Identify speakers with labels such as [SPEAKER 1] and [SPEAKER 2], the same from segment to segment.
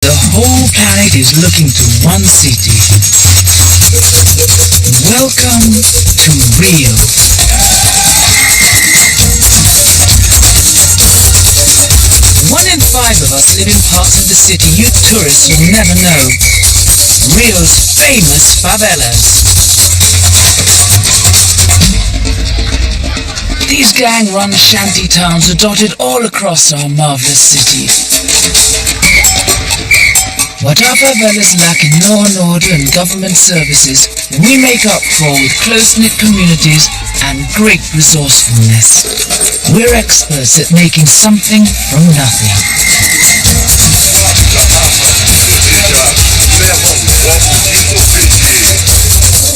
[SPEAKER 1] The whole planet is looking to one city. Welcome to Rio. 1 in 5 of us live in parts of the city you tourists will never know. Rio's famous favelas. These gang-run shanty towns are dotted all across our marvelous city. What our favelas lack in law and order and government services, we make up for with close-knit communities and great resourcefulness. We're experts at making something from nothing.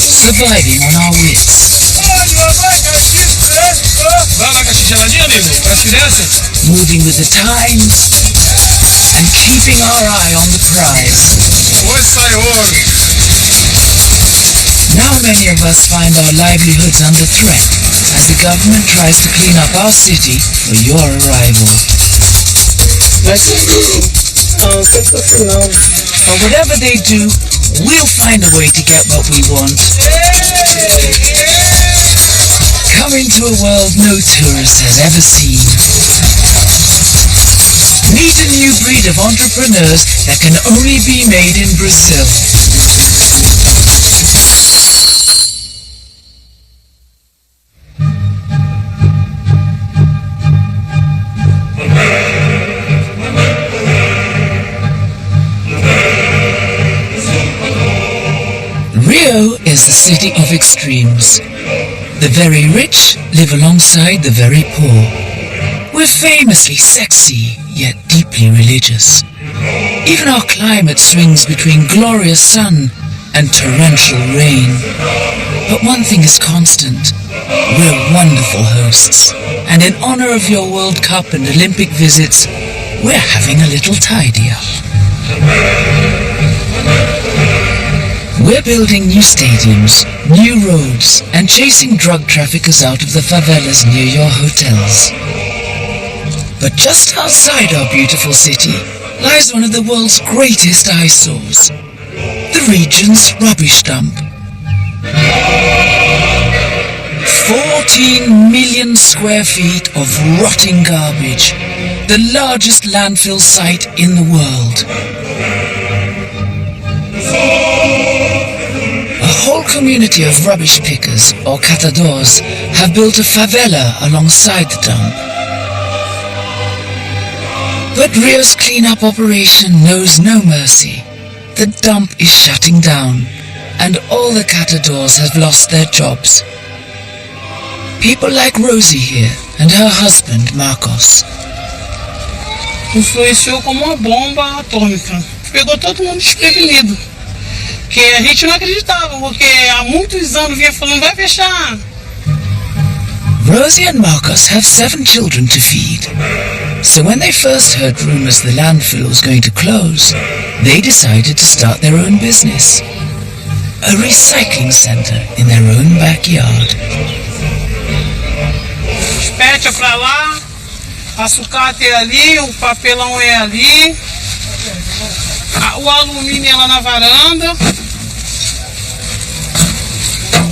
[SPEAKER 1] Surviving on our wits. Moving with the times and keeping our eye on the prize. Now many of us find our livelihoods under threat as the government tries to clean up our city for your arrival. But whatever they do, we'll find a way to get what we want. Coming to a world no tourist has ever seen. Meet a new breed of entrepreneurs that can only be made in Brazil. Rio is a city of extremes. The very rich live alongside the very poor. We're famously sexy, yet deeply religious. Even our climate swings between glorious sun and torrential rain. But one thing is constant. We're wonderful hosts. And in honor of your World Cup and Olympic visits, we're having a little tidy up. We're building new stadiums, new roads, and chasing drug traffickers out of the favelas near your hotels. But just outside our beautiful city lies one of the world's greatest eyesores, the region's rubbish dump. 14 million square feet of rotting garbage, the largest landfill site in the world. A whole community of rubbish pickers, or catadores, have built a favela alongside the dump. But Rio's cleanup operation knows no mercy. The dump is shutting down, and all the catadores have lost their jobs. People like Rosie here and her husband, Marcos.
[SPEAKER 2] Influenciou como uma bomba atômica. Pegou todo mundo desprevenido. Que a gente não acreditava, porque há muitos anos vinha falando, vai fechar.
[SPEAKER 1] Rosie and Marcos have 7 children to feed. So when they first heard rumors the landfill was going to close, they decided to start their own business. A recycling center in their own backyard.
[SPEAKER 2] Os pet é pra lá, a sucata é ali, o papelão é ali, o alumínio é lá na varanda.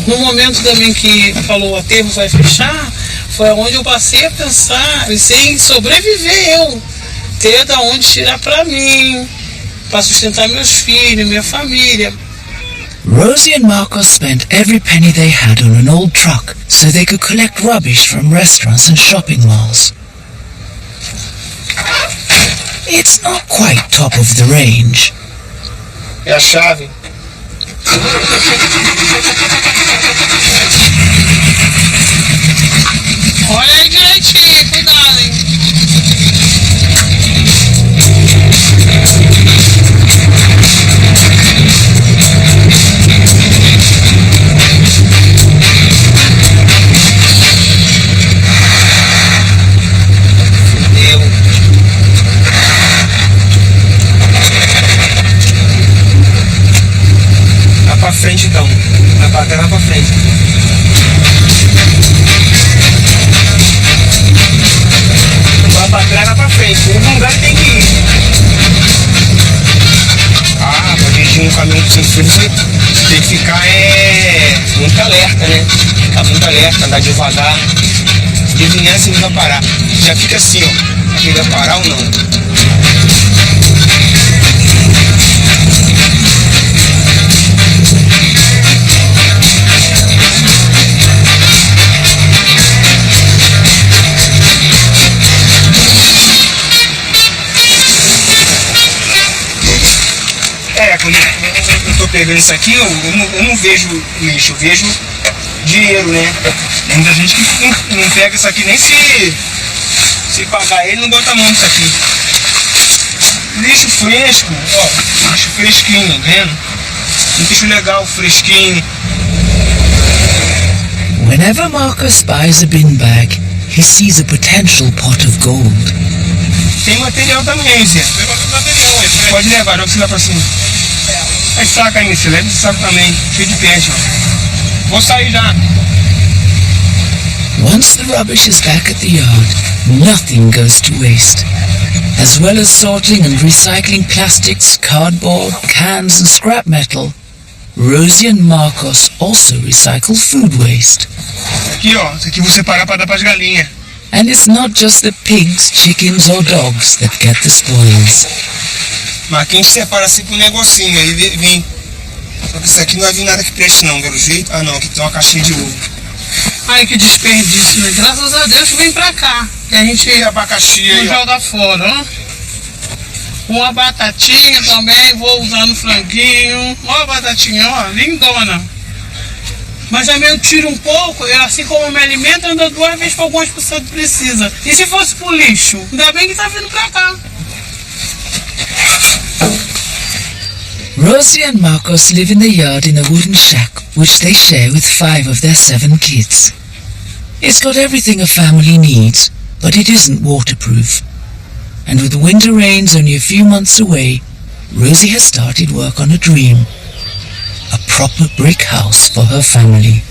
[SPEAKER 2] No momento também que falou o aterro vai fechar, foi onde eu passei a pensar em sobreviver eu, ter da onde tirar pra mim, para sustentar meus filhos, minha família.
[SPEAKER 1] Rosie and Marcos spent every penny they had on an old truck so they could collect rubbish from restaurants and shopping malls. It's not quite top of the range.
[SPEAKER 2] É a chave. Olha aí direitinho, cuidado, hein? Vai pra frente então. Vai pra frente. Vai pra trás, vai pra frente. Um lugar tem que ir.
[SPEAKER 3] um caminhão sem freio, você tem que ficar muito alerta, né? Ficar muito alerta, andar devagar, adivinhar se ele vai parar. Já fica assim, ó, se ele vai parar ou não. Quando eu tô pegando isso aqui, eu não vejo lixo, eu vejo dinheiro, né? Tem muita gente que não pega isso aqui nem se pagar ele, não bota a mão nisso aqui. Lixo fresco, ó, lixo fresquinho, tá vendo? Lixo legal, fresquinho.
[SPEAKER 1] Whenever Marcus buys a bin bag, he sees a potential pot of gold.
[SPEAKER 3] Tem material também, Zé. Pode levar, joga esse lá pra cima. Aí saca aí, você leva esse saco também, cheio de peixe, ó. Vou sair já.
[SPEAKER 1] Once the rubbish is back at the yard, nothing goes to waste. As well as sorting and recycling plastics, cardboard, cans and scrap metal, Rosie and Marcos also recycle food waste.
[SPEAKER 3] Aqui, ó, isso aqui eu vou separar para dar para as galinhas.
[SPEAKER 1] And it's not just the pigs, chickens or dogs that get the spoils.
[SPEAKER 3] Mas aqui a gente separa assim pro negocinho, aí vem. Só que isso aqui não vai vir nada que preste não, pelo jeito. Ah não, aqui tem uma caixinha de ovo.
[SPEAKER 2] Ai, que desperdício, né? Graças a Deus vem pra cá. Que a gente
[SPEAKER 3] e abacaxi aí,
[SPEAKER 2] não joga fora, ó. Uma batatinha também, vou usar no franguinho. Ó a batatinha, ó, lindona. Mas também eu tiro um pouco, eu, assim como eu me alimento, ando 2 vezes para algumas pessoas que precisam. E se fosse pro lixo? Ainda bem que tá vindo pra cá.
[SPEAKER 1] Rosie and Marcos live in the yard in a wooden shack, which they share with 5 of their 7 kids. It's got everything a family needs, but it isn't waterproof. And with the winter rains only a few months away, Rosie has started work on a dream. A proper brick house for her family.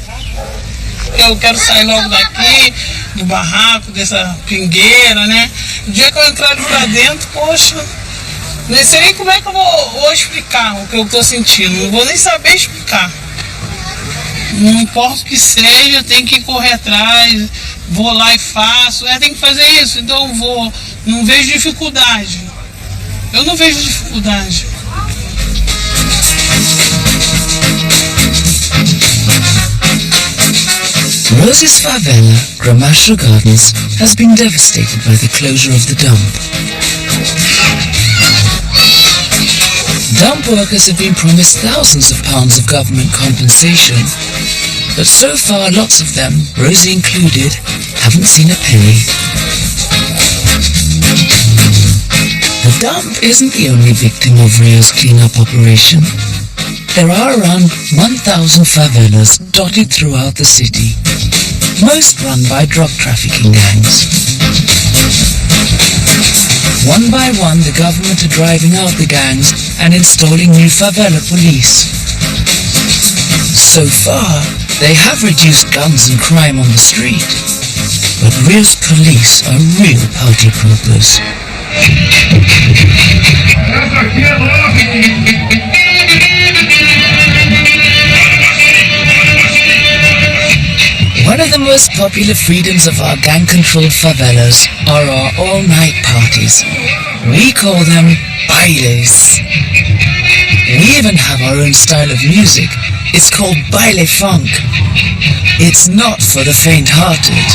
[SPEAKER 2] Eu quero sair logo daqui, do barraco, dessa pingueira, né? O dia que eu entrar ali pra dentro, poxa, nem sei nem como é que eu vou explicar o que eu tô sentindo. Não vou nem saber explicar. Não importa o que seja, tem que correr atrás, vou lá e faço. Tem que fazer isso, então eu vou. Não vejo dificuldade. Eu não vejo dificuldade.
[SPEAKER 1] Rosie's favela, Gramacho Gardens, has been devastated by the closure of the dump. Dump workers have been promised thousands of pounds of government compensation, but so far lots of them, Rosie included, haven't seen a penny. The dump isn't the only victim of Rio's clean-up operation. There are around 1,000 favelas dotted throughout the city, most run by drug trafficking gangs. One by one, the government are driving out the gangs and installing new favela police. So far, they have reduced guns and crime on the street, but Rio's police are real party poopers. One of the most popular freedoms of our gang-controlled favelas are our all-night parties. We call them bailes. We even have our own style of music. It's called baile funk. It's not for the faint-hearted.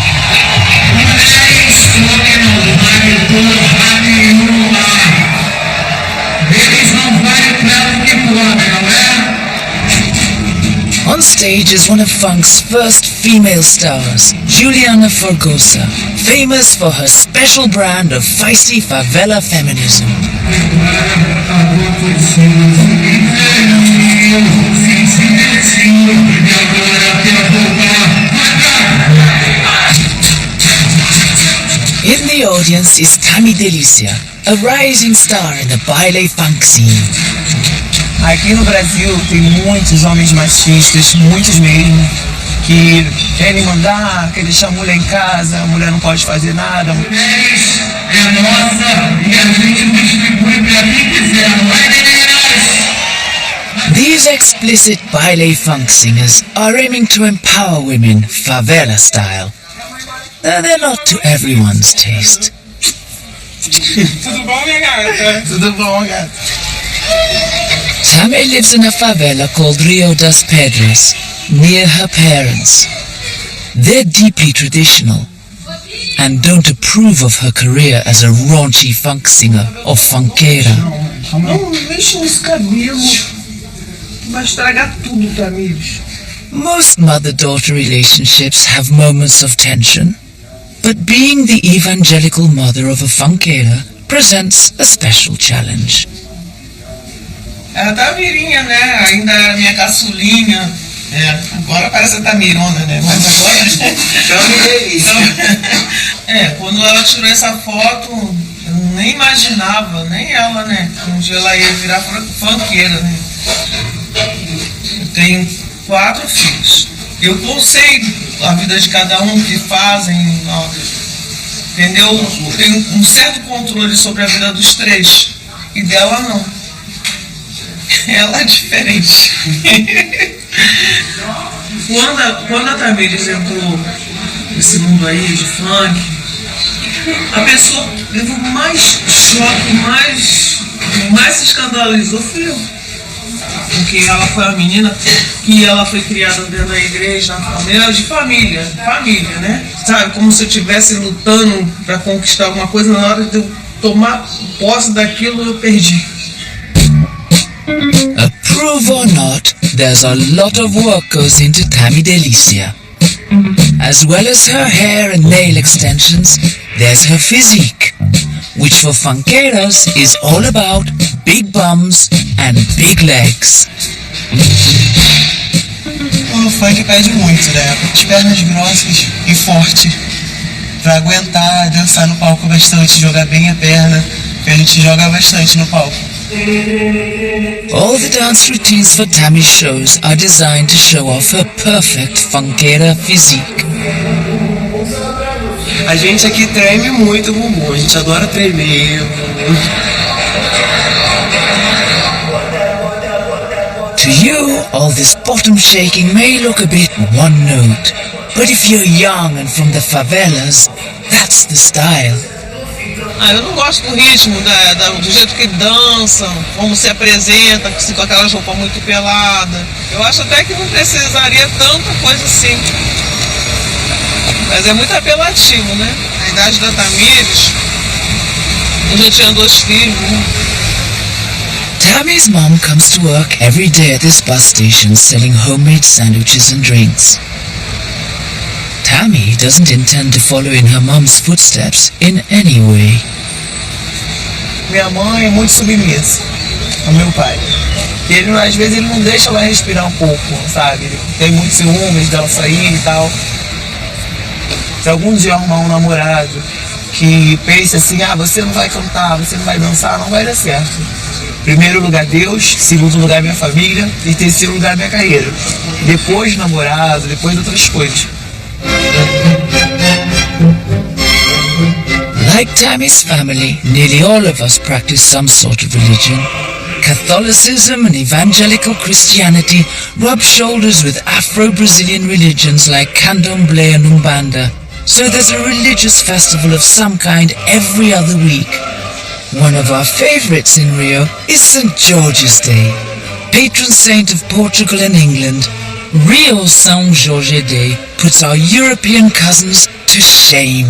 [SPEAKER 1] On stage is one of funk's first female stars, Juliana Forgosa, famous for her special brand of feisty favela feminism. In the audience is Tammy Delicia, a rising star in the baile funk scene.
[SPEAKER 3] Aqui no Brasil tem muitos homens machistas, muitos mesmo, que querem mandar, querem deixar a mulher em casa, a mulher não pode fazer nada. É nossa e a gente distribui para quem quiser, não é, meninas?
[SPEAKER 1] explicit baile funk singers are aiming to empower women favela style. Though they're not to everyone's taste.
[SPEAKER 3] Tudo bom, minha gata? Tudo bom, gata?
[SPEAKER 1] Tammy lives in a favela called Rio das Pedras, near her parents. They're deeply traditional and don't approve of her career as a raunchy funk singer or funkera.
[SPEAKER 2] Não mexe nesse cabelo. Vai estragar tudo, Tamires.
[SPEAKER 1] Most mother-daughter relationships have moments of tension, but being the evangelical mother of a funkera presents a special challenge.
[SPEAKER 2] Ela tá mirinha, né? Ainda era minha caçulinha. Agora parece que tá mirona, né? Mas agora... Quando ela tirou essa foto, eu nem imaginava, nem ela, né? Que um dia ela ia virar funkeira, né? Eu tenho 4 filhos. Eu sei a vida de cada um, que fazem, ó, entendeu? Eu tenho um certo controle sobre a vida dos 3. E dela não. Ela é diferente. Quando a Tamires entrou nesse mundo aí de funk, a pessoa levou mais choque, mais se escandalizou fui eu. Porque ela foi a menina que ela foi criada dentro da igreja, na família, de família, né? Sabe, como se eu estivesse lutando para conquistar alguma coisa, na hora de eu tomar posse daquilo eu perdi.
[SPEAKER 1] Approve or not, there's a lot of work goes into Tammy Delicia. As well as her hair and nail extensions, there's her physique, which for funkeras is all about big bums and big legs.
[SPEAKER 4] O funk pede muito, né? As pernas grossas e forte pra aguentar dançar no palco bastante, jogar bem a perna, que a gente joga bastante no palco.
[SPEAKER 1] All the dance routines for Tammy's shows are designed to show off her perfect funkera physique.
[SPEAKER 4] A gente aqui treme muito o bumbum, a gente adora tremer.
[SPEAKER 1] To you, all this bottom shaking may look a bit one note, but if you're young and from the favelas, that's the style.
[SPEAKER 2] Eu não gosto do ritmo, do jeito que dançam, como se apresenta, com aquela roupa muito pelada. Eu acho até que não precisaria tanta coisa assim. Mas é muito apelativo, né? Na idade da Tamires, eu já tinha 2 filhos, né?
[SPEAKER 1] Tammy's mom comes to work every day at this bus station selling homemade sandwiches and drinks. Tammy doesn't intend to follow in her mom's footsteps in any way.
[SPEAKER 4] Minha mãe é muito submissa ao meu pai. E ele, às vezes ele não deixa ela respirar um pouco, sabe? Ele tem muitos ciúmes dela sair e tal. Se algum dia arrumar um namorado que pense assim, você não vai cantar, você não vai dançar, não vai dar certo. Primeiro lugar Deus, segundo lugar minha família e terceiro lugar minha carreira. Depois namorado, depois outras coisas.
[SPEAKER 1] Like Tammy's family, nearly all of us practice some sort of religion. Catholicism and evangelical Christianity rub shoulders with Afro-Brazilian religions like Candomblé and Umbanda, so there's a religious festival of some kind every other week. One of our favorites in Rio is St. George's Day, patron saint of Portugal and England. Rio São Jorge Day puts our European cousins to shame.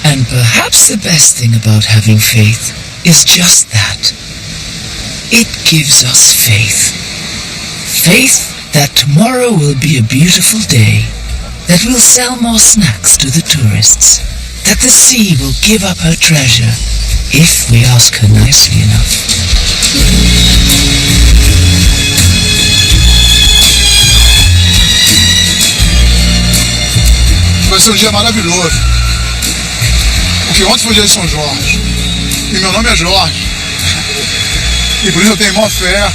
[SPEAKER 1] And perhaps the best thing about having faith is just that. It gives us faith. Faith that tomorrow will be a beautiful day, that we'll sell more snacks to the tourists, that the sea will give up her treasure if we ask her nicely enough.
[SPEAKER 5] Vai ser um dia maravilhoso, porque ontem foi o dia de São Jorge, e meu nome é Jorge. E por isso eu tenho maior fé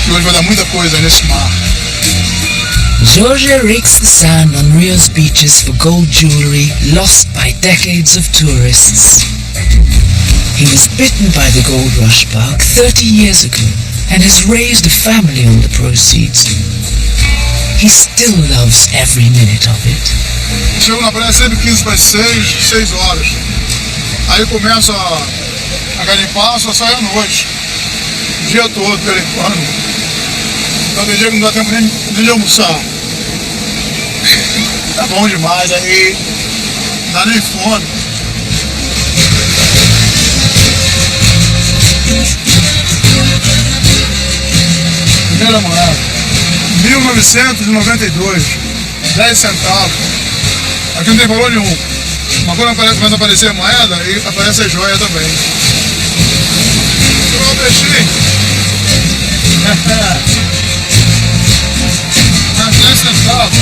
[SPEAKER 5] que hoje vai dar muita coisa nesse mar.
[SPEAKER 1] Jorge rakes the sand on Rio's beaches for gold jewelry lost by decades of tourists. He was bitten by the gold rush bug 30 years ago and has raised a family on the proceeds. He still loves every minute of it.
[SPEAKER 5] Chego na praia sempre 15 para 6 horas. Aí começo a garimpar, só saio à noite. O dia todo garimpando. Então tem dia que não dá tempo nem de almoçar. Tá bom demais, aí não dá nem fome. Primeira moeda, 1992, 10 centavos. Aqui não tem valor nenhum. Mas quando começa a aparecer a moeda, aí aparece a joia também. Vou pegar um peixinho. 10 centavos.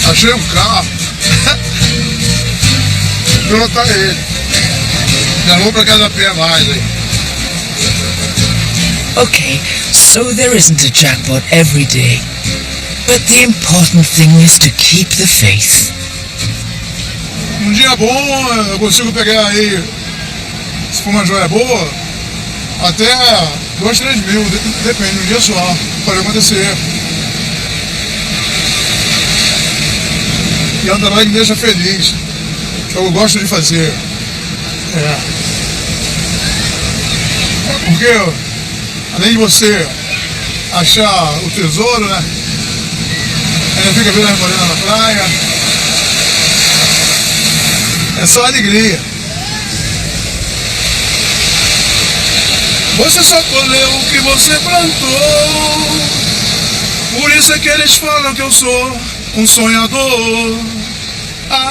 [SPEAKER 5] Achei um carro. Vou botar ele. Já vou pra casa a pé mais aí.
[SPEAKER 1] Okay, so there isn't a jackpot every day. But the important thing is to keep the faith.
[SPEAKER 5] Um dia bom, eu consigo pegar aí, se for uma joia boa, até 2, 3 mil, depende, um dia só, pode acontecer. E é um trabalho que me deixa feliz, que eu gosto de fazer. Porque, além de você achar o tesouro, né, ainda fica vendo as morenas na praia. É só alegria. Você só colheu o que você plantou. Por isso é que eles falam que eu sou um sonhador. Ah,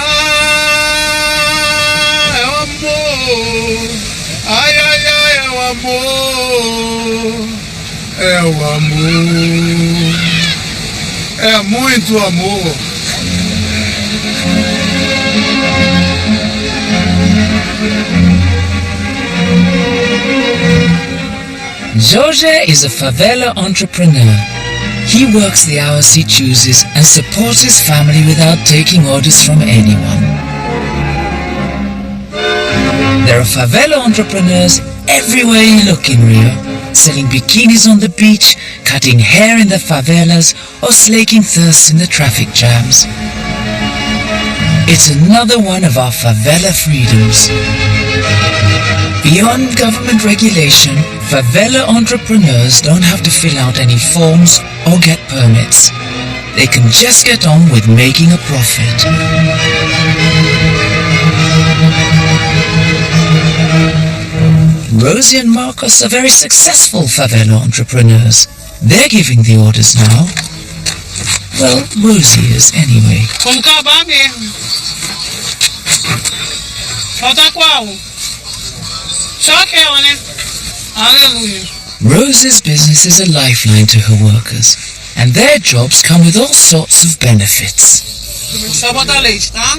[SPEAKER 5] é o amor. Ai, ai, ai, é o amor. É o amor. É muito amor.
[SPEAKER 1] Jorge is a favela entrepreneur. He works the hours he chooses and supports his family without taking orders from anyone. There are favela entrepreneurs everywhere you look in Rio, selling bikinis on the beach, cutting hair in the favelas, or slaking thirst in the traffic jams. It's another one of our favela freedoms. Beyond government regulation, favela entrepreneurs don't have to fill out any forms or get permits. They can just get on with making a profit. Rosie and Marcos are very successful favela entrepreneurs. They're giving the orders now. Well, Rosie is anyway.
[SPEAKER 2] Vamos acabar mesmo. Falta qual? Só aquela, né? Aleluia.
[SPEAKER 1] Rosie's business is a lifeline to her workers, and their jobs come with all sorts of benefits.
[SPEAKER 2] Só botar leite, tá?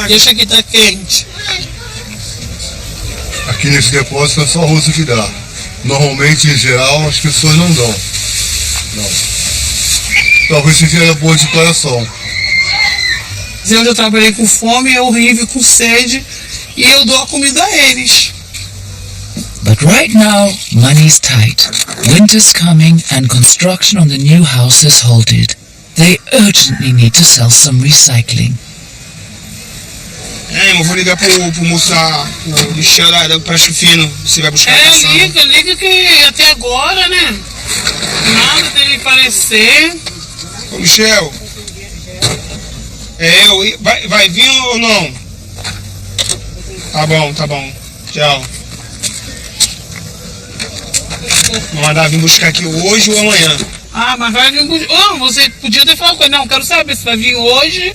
[SPEAKER 2] Deixa aqui, tá quente.
[SPEAKER 5] Aqui nesse depósito é só a Rose que dá. Normalmente, em geral, as pessoas não dão. Não. Talvez seja boa de coração.
[SPEAKER 2] Dizer onde eu trabalhei com fome, é horrível, com sede, e eu dou a comida a eles.
[SPEAKER 1] But right now, money's tight. Winter's coming and construction on the new house has halted. They urgently need to sell some recycling.
[SPEAKER 3] Eu vou ligar pro moço lá, o Michel da Pracho Fino. Você vai buscar a caçamba.
[SPEAKER 2] Liga que até agora, né? Nada dele aparecer.
[SPEAKER 3] Ô Michel, vai vir ou não? Tá bom. Tchau. Vou mandar vir buscar aqui hoje ou amanhã.
[SPEAKER 2] Ah, mas vai vir buscar. Oh, você podia ter falado com ele. Não, quero saber se vai vir hoje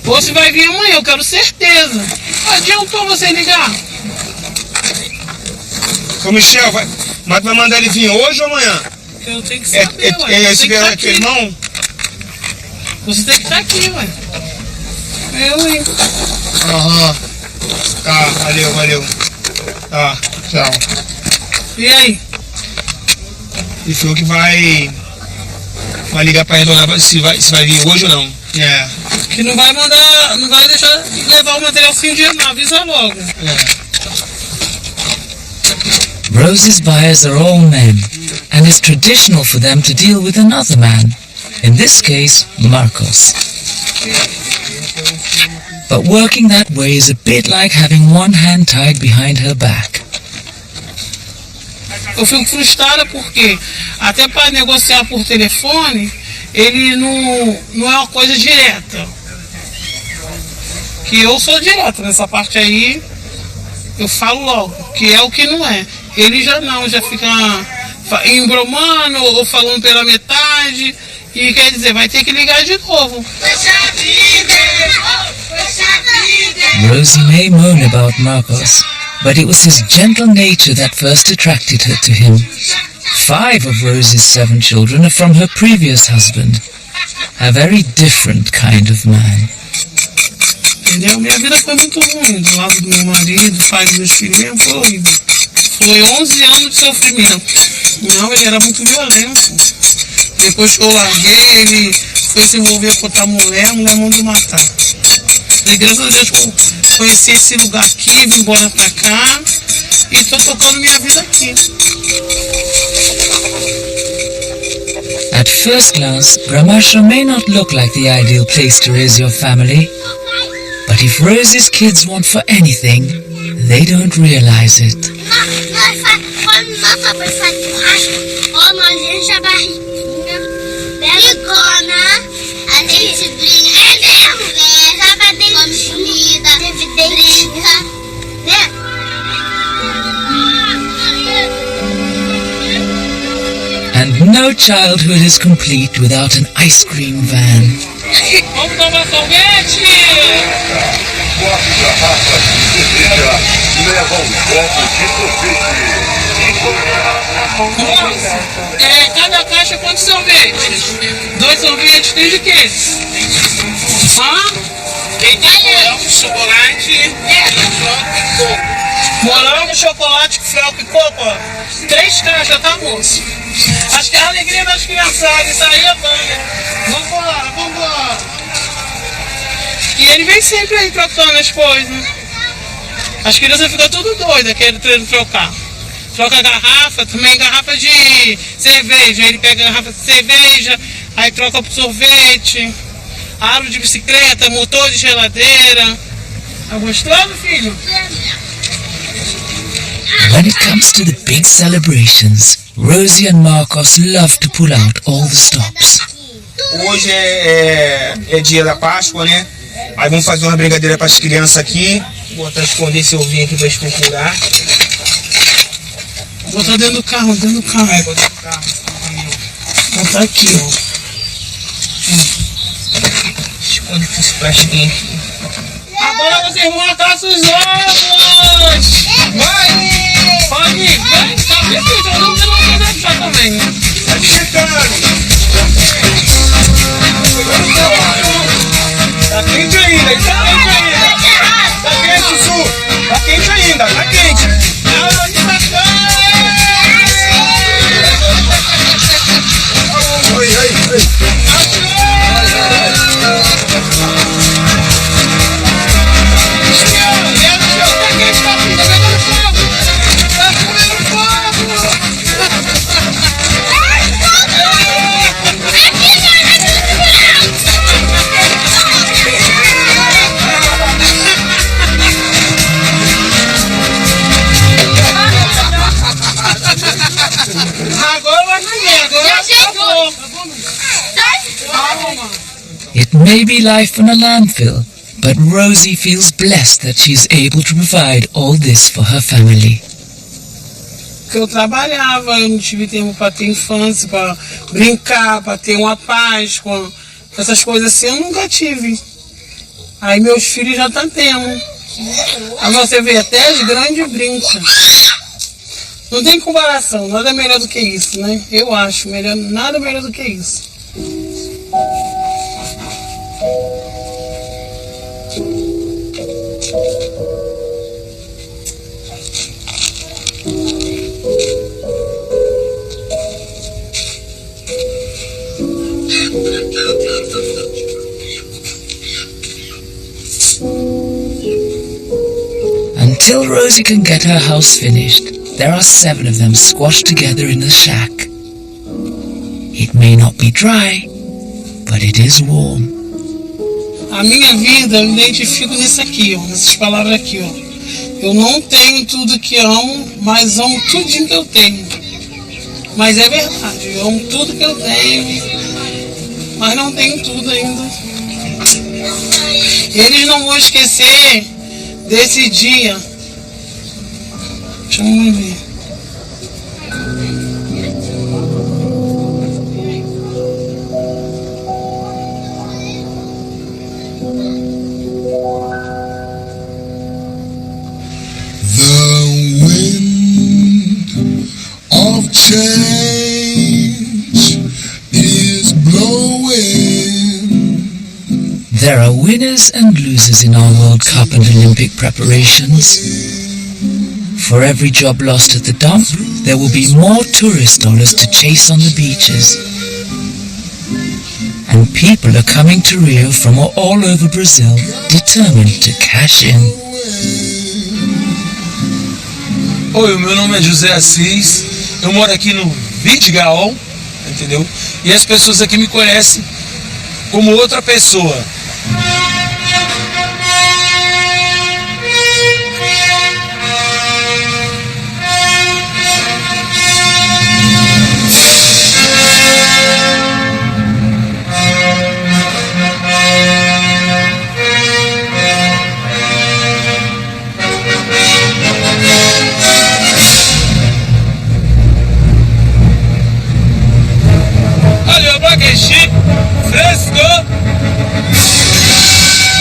[SPEAKER 2] ou se vai vir amanhã. Eu quero certeza. Adiantou você ligar?
[SPEAKER 3] Ô Michel, mas vai mandar ele vir hoje ou amanhã?
[SPEAKER 2] Eu tenho que saber,
[SPEAKER 3] esse teu irmão?
[SPEAKER 2] Você tem que estar aqui, ué. Eu, hein?
[SPEAKER 3] Aham. Tá, valeu. Tá, tchau.
[SPEAKER 2] E aí?
[SPEAKER 3] Ele falou que vai ligar pra retornar se vai vir hoje ou não. É.
[SPEAKER 2] Que não vai deixar levar o material fim de ano, avisa logo.
[SPEAKER 1] Rose's buyers are all men, and it's traditional for them to deal with another man, in this case, Marcos. But working that way is a bit like having one hand tied behind her back.
[SPEAKER 2] Eu fico frustrada porque até para negociar por telefone, ele não é uma coisa direta. Que eu sou direta nessa parte aí, eu falo logo, que é o que não é. Ele já não, já fica embromando ou falando pela metade, e quer dizer, vai ter que ligar de novo.
[SPEAKER 1] Rosie may moan about Marcos, but it was his gentle nature that first attracted her to him. 5 of Rosie's 7 children are from her previous husband, a very different kind of man.
[SPEAKER 2] Entendeu? Minha vida foi muito ruim, do lado do meu marido, pai dos meus filhos, mesmo foi horrível. Foi 11 anos de sofrimento. Não, ele era muito violento. Depois que eu larguei, ele foi se envolver com outra mulher, a mulher mandou matar. E graças a Deus eu conheci esse lugar aqui, vim embora pra cá e tô tocando minha vida aqui.
[SPEAKER 1] At first glance, Gramasha may not look like the ideal place to raise your family, but if Rosie's kids want for anything, they don't realize it.
[SPEAKER 6] Quando nossa pessoa de churrasco, ó, nós enche a barriguinha, pegona, a gente brinca, joga dentro de comida, brinca, né?
[SPEAKER 1] And no childhood is complete without an ice cream van.
[SPEAKER 2] Vamos tomar sorvete! Cada caixa quantos sorvetes? 2 sorvetes, tem de quê? Tem de morango, chocolate, morango, chocolate, flocos e coco, ó. 3 caixas, tá, moço? Acho que é a alegria das criançadas, isso aí é banda. Vambora. E ele vem sempre aí trocando as coisas. As crianças ficam tudo doidas querendo trocar. Troca garrafa, também garrafa de cerveja. Ele pega garrafa de cerveja, aí troca pro sorvete, aro de bicicleta, motor de geladeira. Tá gostoso, filho?
[SPEAKER 1] When it comes to the big celebrations, Rosie and Marcos love to pull out all the stops.
[SPEAKER 3] Hoje é dia da Páscoa, né? Aí vamos fazer uma brincadeira para as crianças aqui. Vou botar esconder esse ovinho aqui para eles procurar.
[SPEAKER 2] Vou botar dentro do carro.
[SPEAKER 3] Aí, bota no carro.
[SPEAKER 2] Botar aqui, ó.
[SPEAKER 3] Esconde esse plastiquinho aqui.
[SPEAKER 2] Agora vocês vão matar seus ovos!
[SPEAKER 3] Vai!
[SPEAKER 2] Pode ir, vem, tá perfeito, eu não vou deixar também.
[SPEAKER 3] Tá chegando! Tá quente ainda, isso tá quente ainda! Tá quente, Su! Tá quente ainda, tá quente!
[SPEAKER 1] It may be life in a landfill, but Rosie feels blessed that she is able to provide all this for her family.
[SPEAKER 2] Porque eu trabalhava, eu não tive tempo para ter infância, para brincar, para ter uma paz, com essas coisas assim, eu nunca tive. Aí meus filhos já estão tendo. Aí você vê, até as grandes brincam. Não tem comparação, nada melhor do que isso, né? Eu acho, nada melhor do que isso.
[SPEAKER 1] Until Rosie can get her house finished, there are 7 of them squashed together in the shack. It may not be dry, but it is warm.
[SPEAKER 2] A minha vida, eu me identifico nisso aqui, ó, nessas palavras aqui, ó. Eu não tenho tudo que amo, mas amo tudinho que eu tenho. Mas é verdade, eu amo tudo que eu tenho, mas não tenho tudo ainda. Eles não vão esquecer desse dia. Deixa eu ver.
[SPEAKER 1] There are winners and losers in our World Cup and Olympic preparations. For every job lost at the dump, there will be more tourist dollars to chase on the beaches. And people are coming to Rio from all over Brazil, determined to cash in.
[SPEAKER 3] Oi, o meu nome é José Assis, eu moro aqui no Vidigal, entendeu? E as pessoas aqui me conhecem como outra pessoa.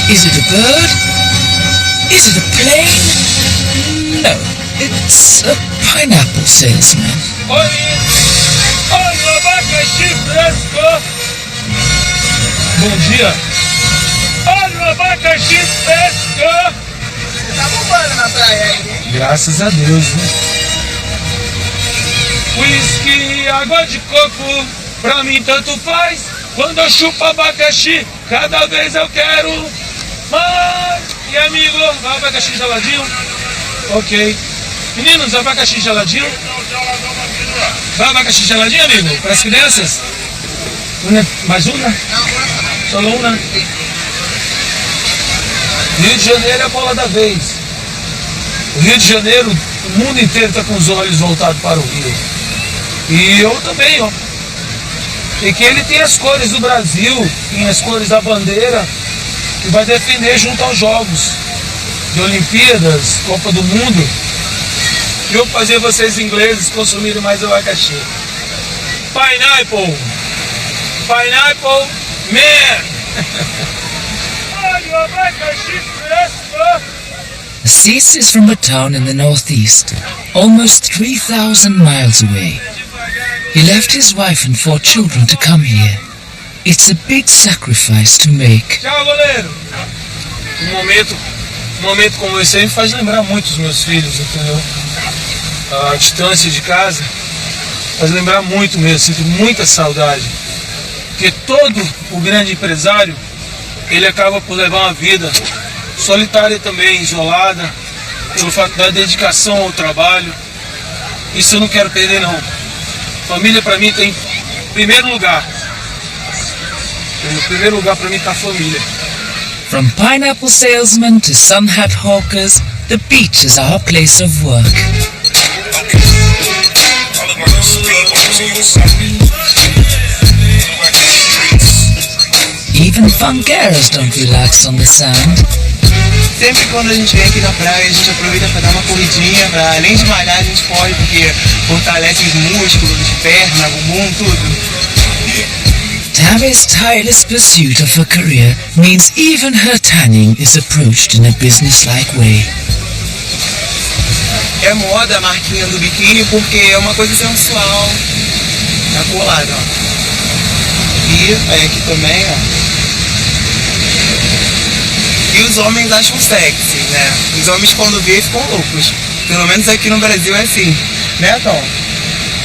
[SPEAKER 1] Is it a bird? Is it a plane? No, it's a pineapple salesman.
[SPEAKER 3] Olha o abacaxi fresco! Bom dia! Olha o abacaxi fresco!
[SPEAKER 4] Tá bombando na praia aí.
[SPEAKER 3] Graças a Deus, né? Whisky e água de coco, pra mim tanto faz. Quando eu chupo abacaxi, cada vez eu quero mais. E amigo, vai abacaxi geladinho? Ok. Meninos, abacaxi geladinho? Vai abacaxi geladinho, amigo? Para as crianças? Mais uma? Só uma? Rio de Janeiro é a bola da vez. O Rio de Janeiro, o mundo inteiro está com os olhos voltados para o Rio. E eu também, ó. E que ele tem as cores do Brasil, tem as cores da bandeira, que vai defender junto aos Jogos de Olimpíadas, Copa do Mundo. E eu fazer vocês ingleses consumirem mais abacaxi. Pineapple! Pineapple Man! Olha o abacaxi fresco!
[SPEAKER 1] Assis is from a town in the northeast, almost 3,000 miles away. He left his wife and 4 children to come here. It's a big sacrifice to make.
[SPEAKER 3] Tchau, goleiro! Um momento como esse aí me faz lembrar muito os meus filhos, entendeu? A distância de casa faz lembrar muito mesmo, sinto muita saudade. Porque todo o grande empresário, ele acaba por levar uma vida solitária também, isolada, pelo fato da dedicação ao trabalho. Isso eu não quero perder, não. Família para mim tem primeiro lugar. O primeiro lugar para mim está a família.
[SPEAKER 1] From pineapple salesmen to sun hat hawkers, the beach is our place of work. Even funkeras don't relax on the sand.
[SPEAKER 4] Sempre quando a gente vem aqui na praia, a gente aproveita para dar uma corridinha, para além de malhar a gente corre porque fortalece os músculos, perna, bumbum, tudo.
[SPEAKER 1] Tavi's tireless pursuit of her career means even her tanning is approached in a business-like way.
[SPEAKER 4] É moda a marquinha do biquíni porque é uma coisa sensual. Tá colada, ó. E aí aqui também, ó. E os homens acham sexy, né? Os homens quando vê ficam loucos. Pelo menos aqui no Brasil é assim, né, Tom?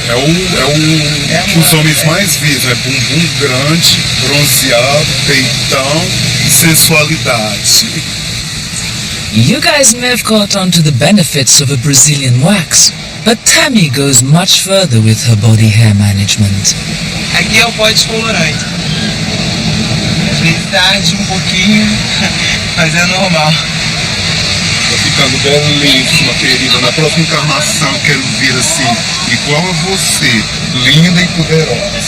[SPEAKER 5] É que os homens mais visam, é bumbum grande, bronzeado, peitão e sensualidade.
[SPEAKER 1] You guys may have caught on to the benefits of a Brazilian wax, but Tammy goes much further with her body hair management.
[SPEAKER 4] Aqui é o pó descolorante. Às vezes arde um pouquinho, mas é normal.
[SPEAKER 5] Tá ficando belíssima, querida. Na próxima encarnação quero vir assim, igual a você, linda e poderosa.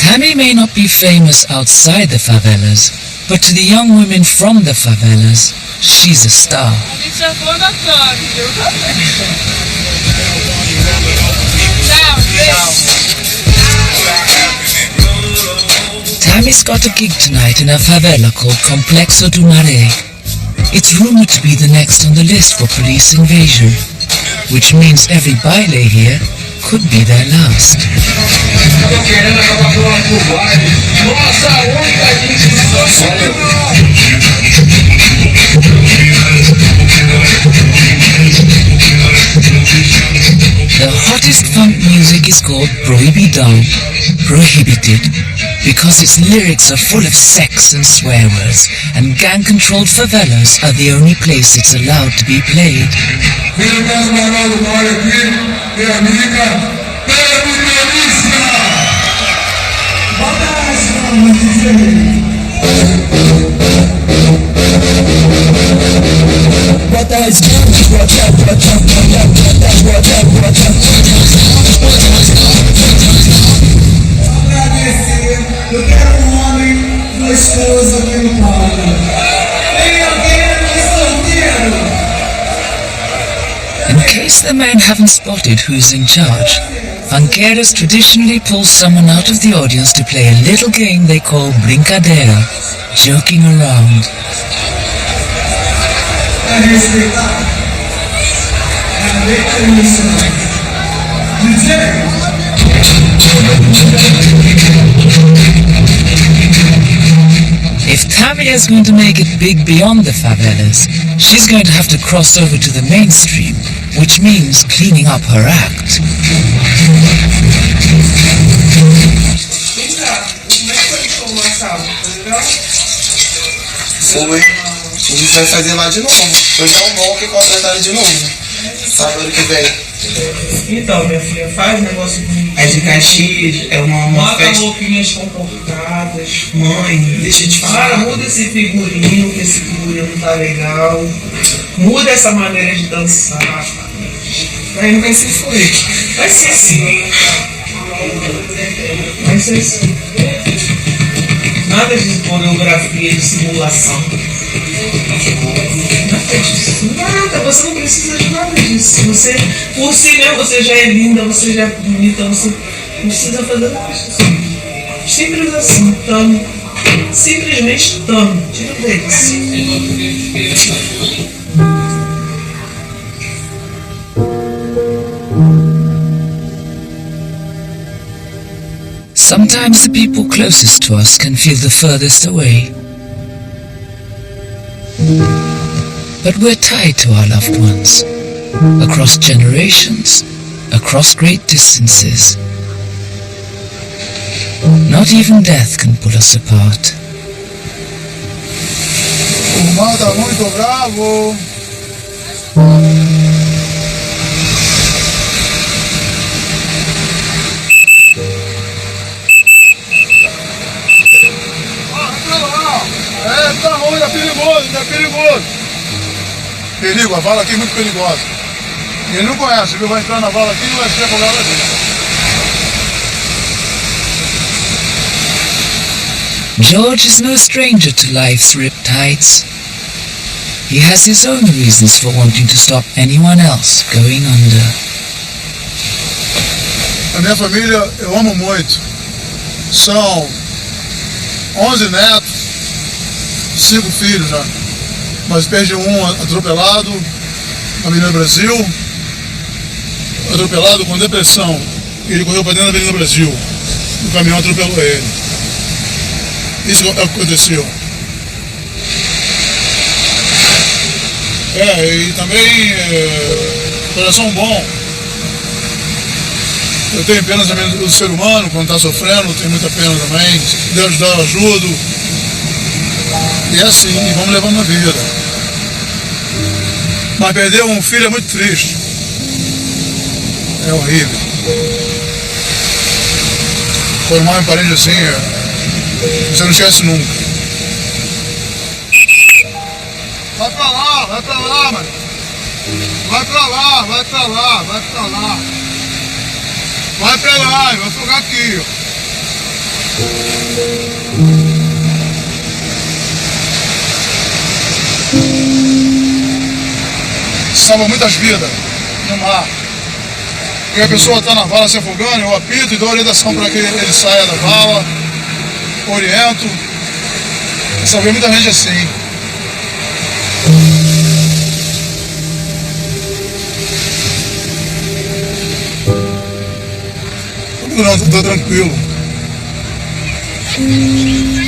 [SPEAKER 1] Tammy may not be famous outside the favelas, but to the young women from the favelas, she's a star.
[SPEAKER 2] A gente é fã da Tami, eu também. Tchau, beijo.
[SPEAKER 1] Tammy's got a gig tonight in a favela called Complexo do Maré. It's rumored to be the next on the list for police invasion, which means every baile here could be their last. The hottest funk music is called Prohibidão, prohibited, because its lyrics are full of sex and swear words, and gang-controlled favelas are the only place it's allowed to be played.
[SPEAKER 7] Eu quero um homem, uma esposa que me paga. Tem alguém solteiro?
[SPEAKER 1] In case the men haven't spotted who's in charge, Funkeros traditionally pull someone out of the audience to play a little game they call brincadeira, joking around.
[SPEAKER 7] É respeitar. É bem isso. DJ.
[SPEAKER 1] If Tammy is going to make it big beyond the favelas, she's going to have to cross over to the mainstream, which means cleaning up her act.
[SPEAKER 4] Foi. A gente vai fazer lá de novo. Foi tão bom que contrataram de novo. Sábado que vem.
[SPEAKER 2] Então, minha filha, faz negócio bonito.
[SPEAKER 4] É de Caxias, é uma
[SPEAKER 2] Bota
[SPEAKER 4] festa.
[SPEAKER 2] roupinhas comportadas.
[SPEAKER 4] Mãe, deixa eu te
[SPEAKER 2] Cara,
[SPEAKER 4] falar.
[SPEAKER 2] muda esse figurino, que esse figurino não tá legal. Muda essa maneira de dançar.
[SPEAKER 4] Aí não vai ser foi.
[SPEAKER 2] Vai ser sim. Vai ser sim. Nada de coreografia, de simulação. Nada disso. Nada, você não precisa de nada disso. Você, por si mesmo, você já é linda, você já é bonita, você não precisa fazer nada disso. Simples assim, tamo. Simplesmente tamo. Tira deles.
[SPEAKER 1] Sometimes the people closest to us can feel the furthest away. But we're tied to our loved ones, across generations, across great distances. Not even death can pull us apart.
[SPEAKER 5] O mar tá muito bravo. Tá ruim, é perigoso. Perigo, a vala aqui é muito perigosa. Ele não conhece, viu? Vai entrar na vala aqui e vai ser afogado aqui.
[SPEAKER 1] George is no stranger to life's riptides. He has his own reasons for wanting to stop anyone else going under.
[SPEAKER 5] A minha família eu amo muito. São 11 netos, 5 filhos já. Mas perdi um atropelado na Avenida Brasil. Atropelado com depressão. Ele correu para dentro da Avenida Brasil. O caminhão atropelou ele. Isso é o que aconteceu. E também coração bom. Eu tenho pena também do ser humano, quando está sofrendo, eu tenho muita pena também. Se puder ajudar, eu ajudo. E é assim, vamos levando a vida. Mas perder um filho é muito triste. É horrível. Formar um parente assim, você não esquece nunca. Vai pra lá, mano. Vai pra lá. Vai pra lá, eu vou pegar aqui, ó. Salva muitas vidas no mar. Porque a pessoa está na vala se afogando, eu apito e dou orientação para que ele saia da vala, oriento. Salvei muita gente assim. Não, estou tranquilo.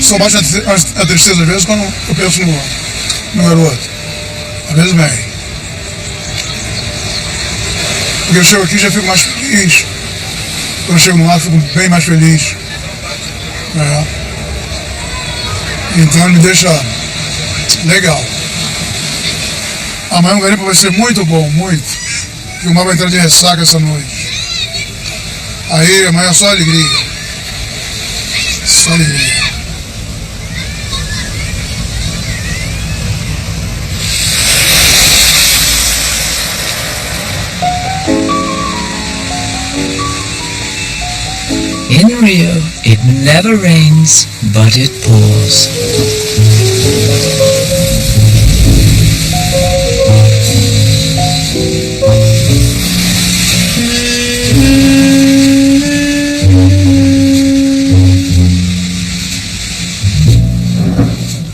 [SPEAKER 5] Só baixa a tristeza às vezes quando eu penso no garoto. Às vezes vem. Porque eu chego aqui e já fico mais feliz. Quando eu chego no mar, fico bem mais feliz. Então me deixa legal. Amanhã o garimpo vai ser muito bom, muito. E o mar vai entrar de ressaca essa noite. Aí amanhã é só alegria. Só alegria.
[SPEAKER 1] In Rio, it never rains, but it pours.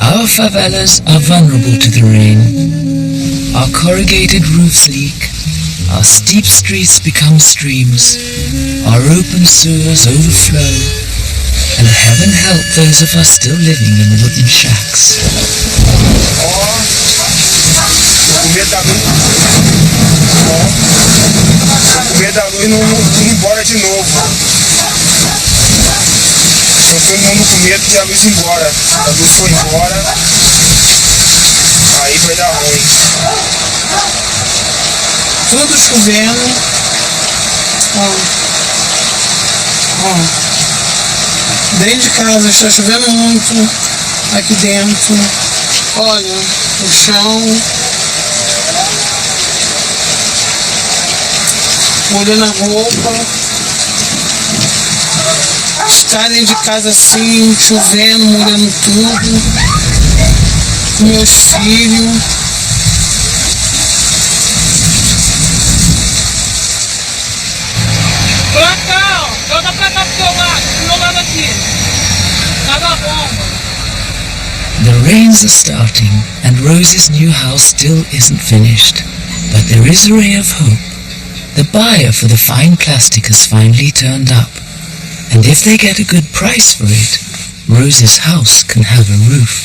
[SPEAKER 1] Our favelas are vulnerable to the rain. Our corrugated roofs leak. Our steep streets become streams. Our open sewers overflow. And heaven help those of us still living in wooden shacks.
[SPEAKER 3] O medo da luz não ir embora de novo. Então todo mundo com medo de a luz ir embora. A luz foi embora, aí vai dar ruim.
[SPEAKER 2] Tudo chovendo. Dentro de casa está chovendo muito. Aqui dentro. Olha, o chão. Molhando a roupa. Estar dentro de casa assim, chovendo, molhando tudo. Com meus filhos. Pra cá, ó. Joga pra cá pro meu lado aqui. Cada bomba.
[SPEAKER 1] The rains are starting, and Rosie's new house still isn't finished. But there is a ray of hope. The buyer for the fine plastic has finally turned up. And if they get a good price for it, Rosie's house can have a roof.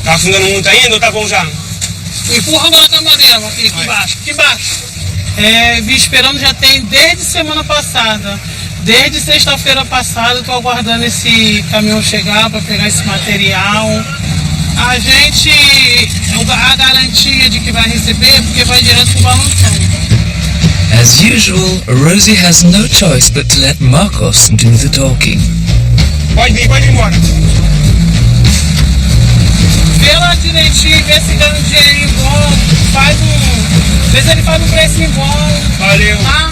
[SPEAKER 3] Tá afundando muito ainda ou tá bom já?
[SPEAKER 2] Empurra agora a madeira aqui embaixo. Aqui embaixo. Vim esperando já tem desde semana passada. Desde sexta-feira passada eu tô aguardando esse caminhão chegar para pegar esse material. A gente, a garantia de que vai receber, porque vai direto pro balancão.
[SPEAKER 1] As usual, Rosie has no choice but to let Marcos do the talking.
[SPEAKER 3] Pode ir embora.
[SPEAKER 2] Vê lá direitinho, vê se ganha um dinheirinho bom, vê se ele faz um precinho bom.
[SPEAKER 3] Valeu.
[SPEAKER 2] Tá?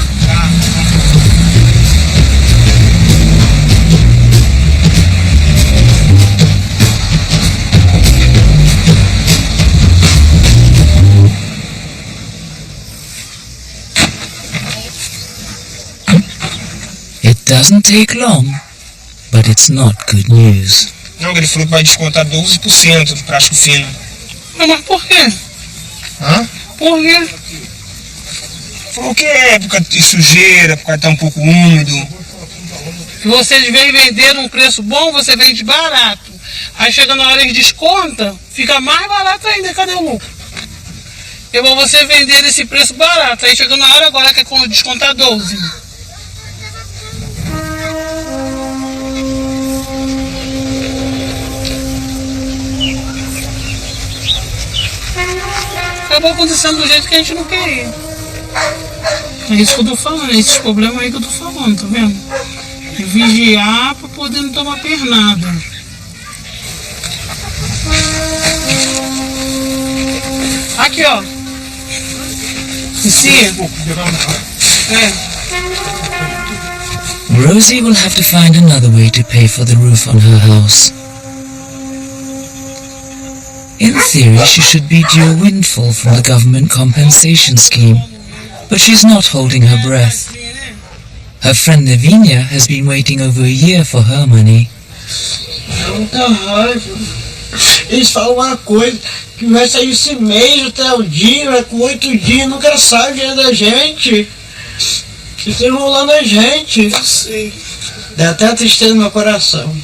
[SPEAKER 1] It doesn't take long, but it's not good news.
[SPEAKER 3] Não, ele falou que vai descontar 12% do plástico fino.
[SPEAKER 2] Mas por quê?
[SPEAKER 3] Hã?
[SPEAKER 2] Por quê?
[SPEAKER 3] Falou que é época de sujeira, porque tá um pouco úmido.
[SPEAKER 2] Se vocês vêm vender num preço bom, você vende barato. Aí chega na hora de desconta, fica mais barato ainda, cadê o lucro? Eu vou você vender nesse preço barato, aí chega na hora agora que é com descontar 12. Acabou acontecendo do jeito que a gente não queria. É isso que eu tô falando, esses problemas aí que eu tô falando, tá vendo? É vigiar pra poder não tomar pernada. Aqui, ó. Sim.
[SPEAKER 1] Rosie will have to find another way to pay for the roof on her house. In theory, she should be due a windfall from the government compensation scheme, but she's not holding her breath. Her friend Lavinia has been waiting over a year for her money.
[SPEAKER 4] Muita raiva. Eles falam uma coisa, que vai sair esse mês até o dia, vai com 8 dias, nunca sai o dinheiro da gente. Eles estão enrolando a gente.
[SPEAKER 2] Eu sei.
[SPEAKER 4] Dá até tristeza no meu coração.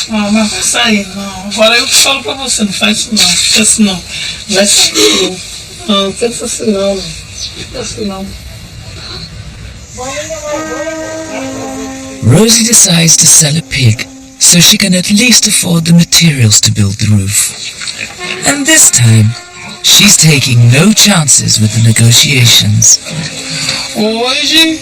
[SPEAKER 2] Ah, mas vai sair, não. Agora eu que falo pra você, não faz isso não, fica assim não. Vai sair. Não pensa assim não, não. Fica assim não.
[SPEAKER 1] Rosie decides to sell a pig so she can at least afford the materials to build the roof. And this time, she's taking no chances with the negotiations.
[SPEAKER 2] Hoje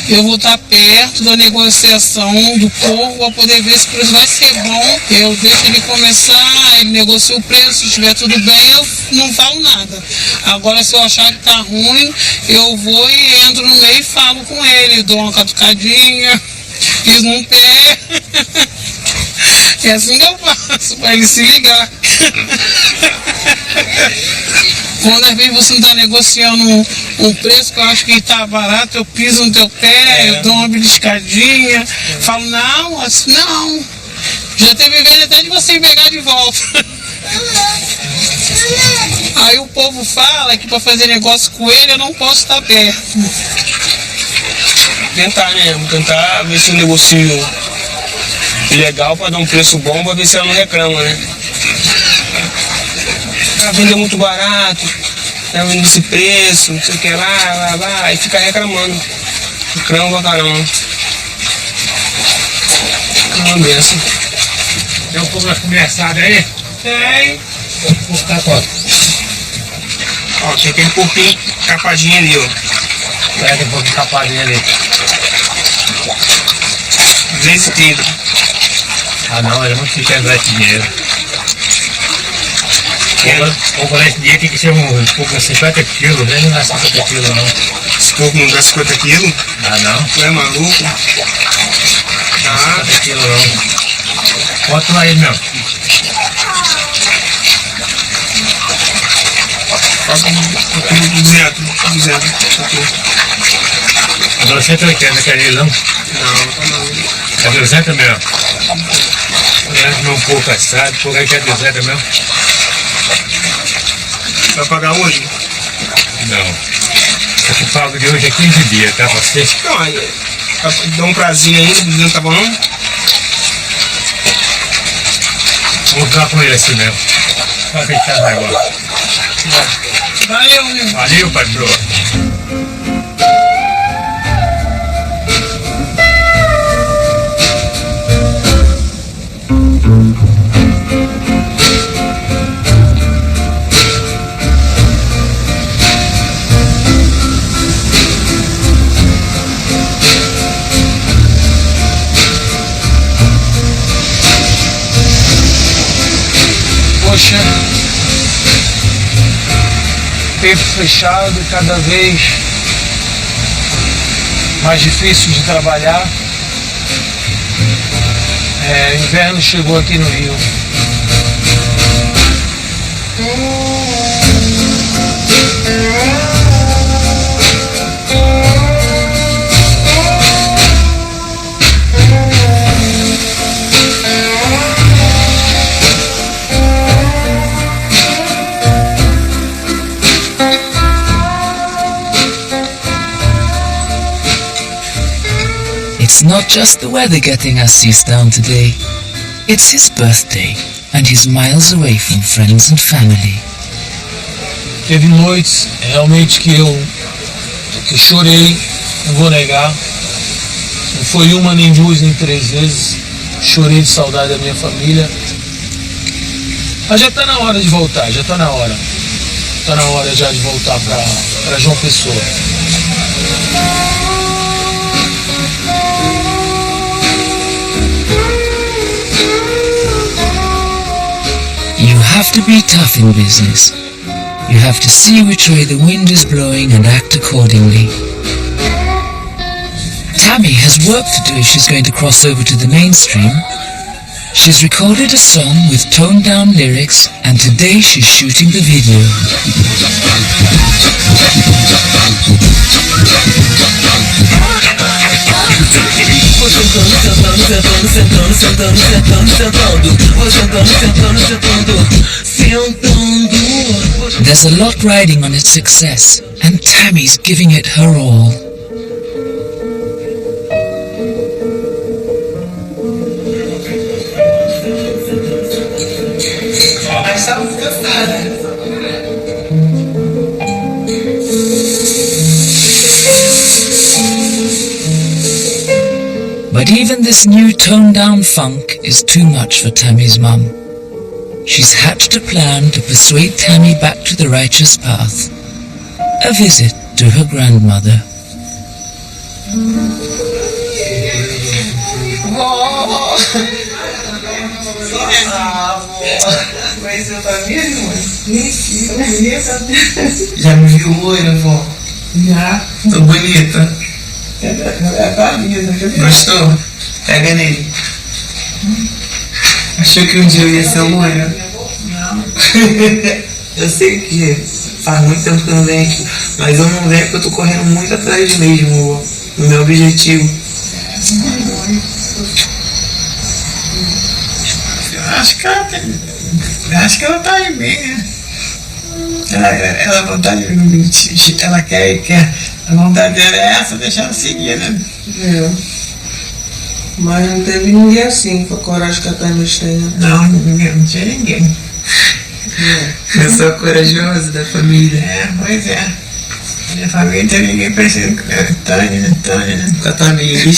[SPEAKER 2] eu vou estar perto da negociação do povo para poder ver se o preço vai ser bom. Eu deixo ele começar, ele negocia o preço, se estiver tudo bem, eu não falo nada. Agora se eu achar que tá ruim, eu vou e entro no meio e falo com ele, dou uma catucadinha, piso num pé. É assim que eu faço, para ele se ligar. Quando às vezes você não está negociando um preço que eu acho que está barato, eu piso no teu pé, eu dou uma beliscadinha, falo, não, assim não. Já teve vez até de você pegar de volta. Aí o povo fala que para fazer negócio com ele eu não posso estar perto.
[SPEAKER 3] Tentar, né? Vou tentar ver se eu negocio legal para dar um preço bom, para ver se ela não reclama, né? Ela vende muito barato, ela vende esse preço, não sei o que lá, aí fica reclamando. Reclama pra caramba. É uma benção.
[SPEAKER 8] Tem um pouco de começada aí?
[SPEAKER 2] Tem.
[SPEAKER 8] Vou ficar quanto?
[SPEAKER 3] Ó, tem aquele porquinho capadinho ali, ó.
[SPEAKER 8] Pega um pouco capadinho ali.
[SPEAKER 3] 230.
[SPEAKER 8] Ah não, ele não fica esse dinheiro. O colete dia tem que ser um pouco de 50 quilos, né? Não dá 50 quilos não.
[SPEAKER 3] Esse porco não dá 50 quilos?
[SPEAKER 8] Ah não?
[SPEAKER 3] Tu é maluco?
[SPEAKER 8] Não 50 quilos não. Quanto aí, meu?
[SPEAKER 3] Passa 200.
[SPEAKER 8] Agora 180 quer ir não?
[SPEAKER 3] Não, tá maluco.
[SPEAKER 8] É 200 mesmo? Não um pouco assado, por aí que é 200 mesmo?
[SPEAKER 3] Vai pagar hoje?
[SPEAKER 8] Não. Eu pago de hoje é 15 dias, tá você?
[SPEAKER 3] Não, aí dá um prazinho ainda, 200 tá bom não?
[SPEAKER 8] Vou ficar com ele assim mesmo. Vai fechar o negócio.
[SPEAKER 2] Valeu, meu.
[SPEAKER 8] Valeu, patroa.
[SPEAKER 4] Poxa, tempo fechado, cada vez mais difícil de trabalhar. Inverno chegou aqui no Rio.
[SPEAKER 1] It's not just the weather getting Assis down today. It's his birthday. and he's miles away from friends and family.
[SPEAKER 2] Teve noites realmente que eu chorei, não vou negar. Não foi uma, nem duas, nem três vezes. Chorei de saudade da minha família. Mas já tá na hora de voltar, já tá na hora. Tá na hora já de voltar pra João Pessoa.
[SPEAKER 1] You have to be tough in business. You have to see which way the wind is blowing and act accordingly. Tammy has work to do if she's going to cross over to the mainstream. She's recorded a song with toned down lyrics, and today she's shooting the video. There's a lot riding on its success, and Tammy's giving it her all. But even this new toned-down funk is too much for Tammy's mum. She's hatched a plan to persuade Tammy back to the righteous path. A visit to her grandmother.
[SPEAKER 4] Já me viu loira, vó? Já. Tô bonita. Gostou? Pega nele. Achou que um dia eu ia ser loira? Não. Eu sei que faz muito tempo que eu não venho aqui, mas eu não venho porque eu tô correndo muito atrás mesmo do meu objetivo. Acho que ela tá aí mesmo. Ela vontade de mentir, ela quer. A vontade dela é essa, deixar ela seguir, né? É. Mas não teve ninguém assim com a coragem que a Tânia tem, né? Não tinha ninguém. É. Eu sou a corajosa da família. É, pois é. Minha família não teve ninguém parecido com a Tânia, né? Com a Tânia.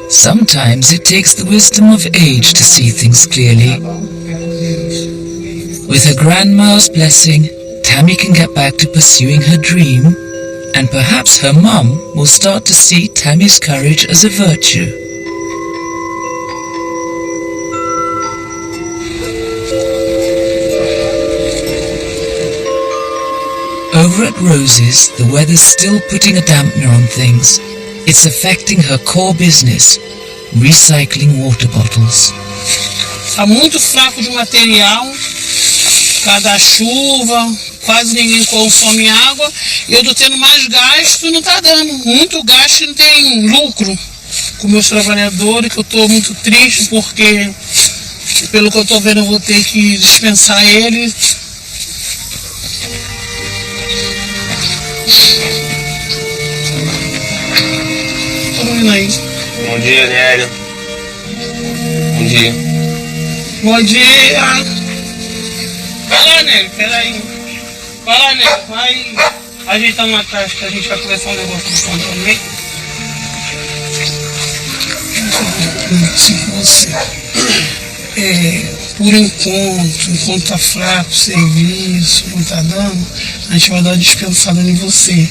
[SPEAKER 1] Sometimes it takes the wisdom of age to see things clearly. With her grandma's blessing, Tammy can get back to pursuing her dream, and perhaps her mum will start to see Tammy's courage as a virtue. Over at Rose's, the weather's still putting a dampener on things. It's affecting her core business, recycling water bottles.
[SPEAKER 2] Está muito fraco de material, cada chuva, quase ninguém consome água. E eu estou tendo mais gasto e não está dando. Muito gasto e não tem lucro com meus trabalhadores, que eu estou muito triste porque, pelo que eu estou vendo, eu vou ter que dispensar eles. Aí.
[SPEAKER 3] Bom dia, Nélio. Bom dia.
[SPEAKER 2] Bom dia. Vai lá, Nélio, peraí. Vai lá, Nélio, vai ajeitar uma caixa que a gente vai conversar um negócio com você também. Você, por enquanto tá fraco, o serviço não tá dando, a gente vai dar uma dispensada em você.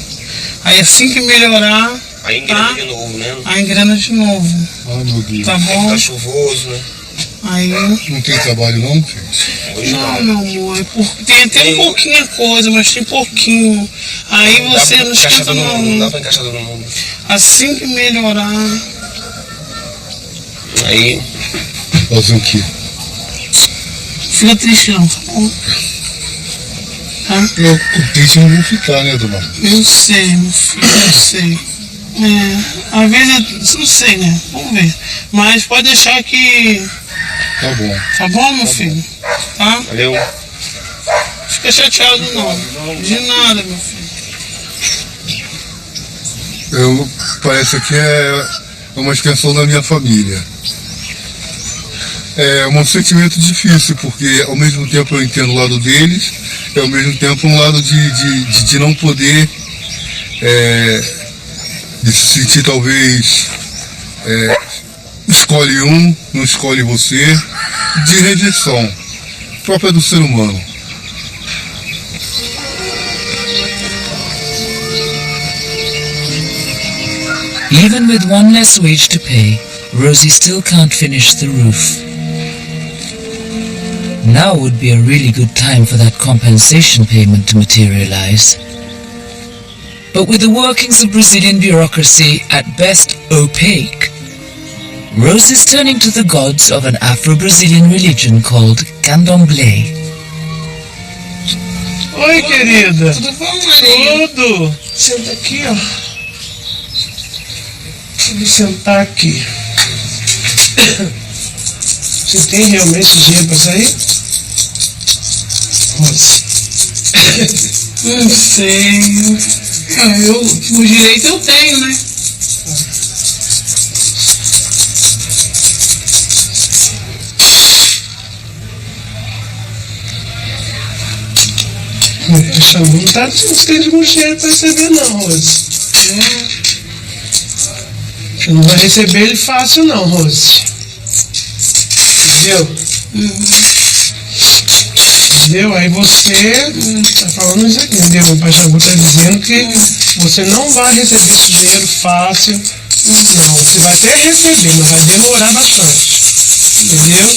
[SPEAKER 2] Aí assim que melhorar,
[SPEAKER 3] aí engrena de novo, né?
[SPEAKER 2] Aí engrena de novo.
[SPEAKER 5] Ah, meu Deus.
[SPEAKER 2] Tá bom?
[SPEAKER 3] Tá chuvoso, né?
[SPEAKER 2] Aí...
[SPEAKER 5] Não tem trabalho não, gente?
[SPEAKER 3] Hoje
[SPEAKER 2] não, meu amor. Tem pouquinha coisa, mas tem pouquinho. Aí você não esquenta não.
[SPEAKER 3] Não dá pra encaixar todo mundo.
[SPEAKER 2] Assim que melhorar...
[SPEAKER 3] Aí...
[SPEAKER 5] Fazer o quê?
[SPEAKER 2] Fica triste não, tá bom? Tá?
[SPEAKER 5] Eu triste não vou ficar, né, dona?
[SPEAKER 2] Eu sei, meu filho, eu sei. Às vezes, não sei, né? Vamos ver. Mas pode deixar que
[SPEAKER 5] Tá bom.
[SPEAKER 2] Tá bom, meu filho? Tá?
[SPEAKER 3] Valeu.
[SPEAKER 2] Fica chateado não. De nada, meu filho.
[SPEAKER 5] Parece que é uma extensão da minha família. É um sentimento difícil, porque ao mesmo tempo eu entendo o lado deles, e ao mesmo tempo um lado de não poder, de se sentir talvez, escolhe um, não escolhe você, de rejeição própria do ser humano.
[SPEAKER 1] Even with one less wage to pay, Rosie still can't finish the roof. Now would be a really good time for that compensation payment to materialize. But with the workings of Brazilian bureaucracy at best opaque, Rose is turning to the gods of an Afro-Brazilian religion called Candomblé.
[SPEAKER 4] Oi, querida.
[SPEAKER 2] Tudo bom, Maria?
[SPEAKER 4] Tudo. Senta aqui, ó. Deixa eu sentar aqui. Você tem realmente dinheiro pra sair? Rose.
[SPEAKER 2] Não sei. O direito eu tenho, né?
[SPEAKER 4] Poxa, não tá dizendo com dinheiro pra receber não, Rose. Você não vai receber ele fácil não, Rose. Entendeu? Entendeu? Aí você tá falando isso aqui, entendeu? O Paixão tá dizendo que você não vai receber esse dinheiro fácil. Não, você vai até receber, mas vai demorar bastante. Entendeu?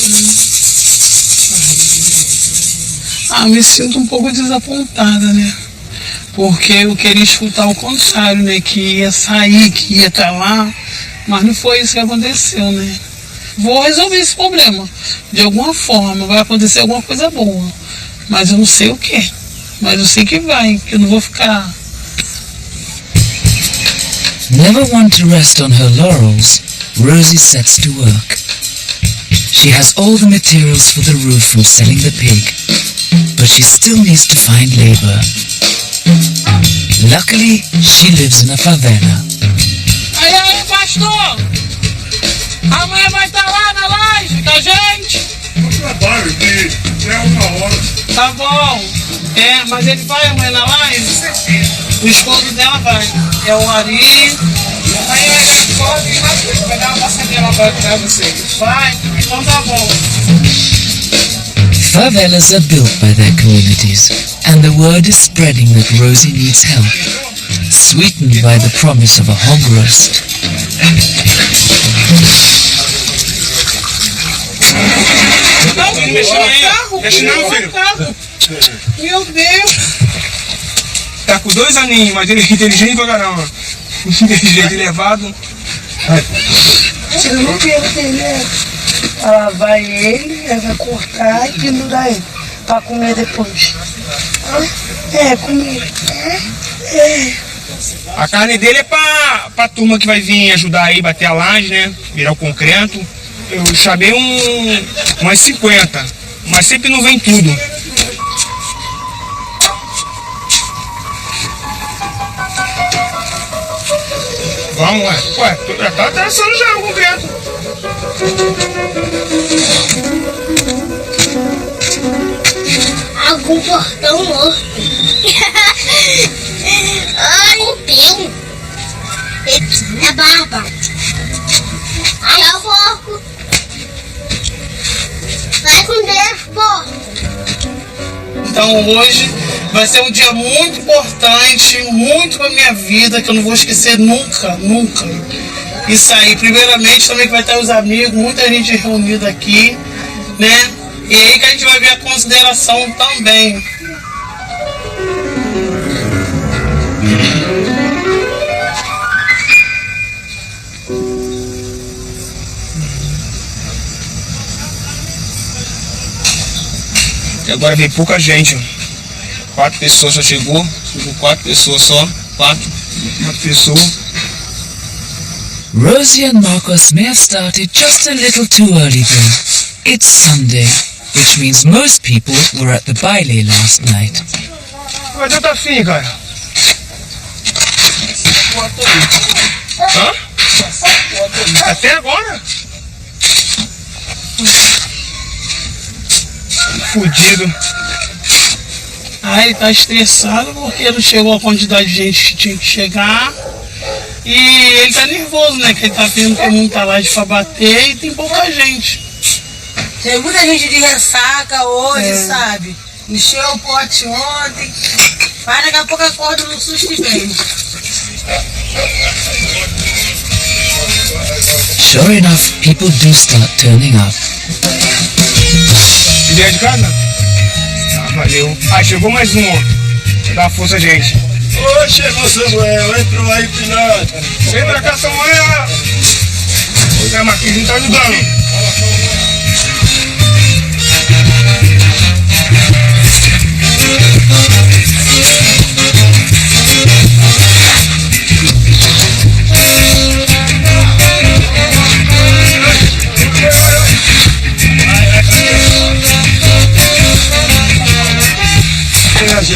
[SPEAKER 2] Me sinto um pouco desapontada, né? Porque eu queria escutar o contrário, né? Que ia sair, que ia estar lá, mas não foi isso que aconteceu, né? Vou resolver esse problema. De alguma forma, vai acontecer alguma coisa boa. Mas eu não sei o que. Mas eu sei que vai, que eu não vou ficar.
[SPEAKER 1] Never one to rest on her laurels, Rosie sets to work. She has all the materials for the roof from selling the pig, but she still needs to find labor. Luckily, she lives in a favela.
[SPEAKER 2] Aí, pastor! Amanhã vai estar lá na laje com a gente?
[SPEAKER 5] Eu trabalho de 1 hora.
[SPEAKER 2] Tá bom. Mas ele vai amanhã na live? O esposo dela vai. É o Ari. Amanhã vai dar uma passadinha lá pra você. Vai? Então tá bom.
[SPEAKER 1] Favelas are built by their communities, and the word is spreading that Rosie needs help, sweetened by the promise of a hog roast.
[SPEAKER 3] Não mexe não, mexe não, filho.
[SPEAKER 2] Meu Deus.
[SPEAKER 3] Tá com 2 aninhos, mas ele é inteligente pra caramba. Inteligente, levado.
[SPEAKER 9] Você não perder, né? Ela vai vai cortar e pendurar ele pra comer depois. Comer.
[SPEAKER 3] A carne dele é pra turma que vai vir ajudar aí, bater a laje, né? Virar o concreto. Eu chamei umas 50, mas sempre não vem tudo. Vamos, ué, já tá atravessando já o concreto.
[SPEAKER 6] Algum portão morto. Ai, o pelo. É barba. Ai, é o porco. Vai com Deus, porco.
[SPEAKER 2] Então hoje vai ser um dia muito importante, muito pra minha vida, que eu não vou esquecer nunca, nunca. Isso aí, primeiramente também que vai ter os amigos, muita gente reunida aqui, né? E aí que a gente vai ver a consideração também.
[SPEAKER 3] E agora vem pouca gente. 4 pessoas só chegou 4 pessoas só. 4 pessoas.
[SPEAKER 1] Rosie and Marcos may have started just a little too early though, It's Sunday, which means most people were at the baile last night.
[SPEAKER 3] Mas eu tá afim, cara. Hã? Até agora? Fudido.
[SPEAKER 2] Aí ele tá estressado porque não chegou a quantidade de gente que tinha que chegar. E ele tá nervoso, né? Que ele tá vendo que muita laje pra bater e tem pouca gente.
[SPEAKER 9] Tem muita gente de ressaca hoje, sabe? Encheu o pote ontem. Mas daqui a pouco acorda no susto e vem.
[SPEAKER 1] Sure enough, people do start turning up.
[SPEAKER 3] Ideia de casa? Ah, valeu. Ah, chegou mais um, ó. Dá força, gente.
[SPEAKER 5] Ô, chegou Samuel, entrou aí, pirata.
[SPEAKER 3] Vem pra cá, Samuel. O Marquinhos não tá ajudando.